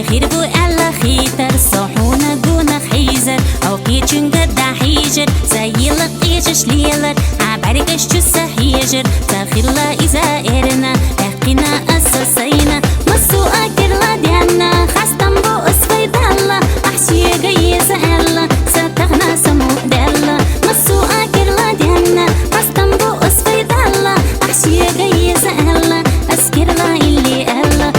خير بو ألا خيتر صحونا قونا خيزر أو قيتشن قد حيجر سايلق إيجش ليلر عباركش جسا حيجر تخيلا إذا إرنا أحقنا أساسينا مصو أكر لا ديانا خاستم بو أسفي دالا أحشي قيس ألا ستغنا سمو دالا مصو أكر لا ديانا خاستم بو أسفي دالا أحشي قيس ألا أسكر لا إلي ألا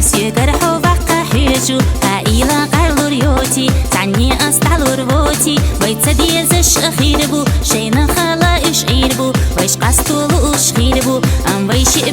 سيقرحو بقى حيجو قايلة قالوا ريوتي تعني أستعلو ربوتي بيت سديزش أخيربو شينا خلا إش عيربو ويش قاستولو إش خيربو أم بيشي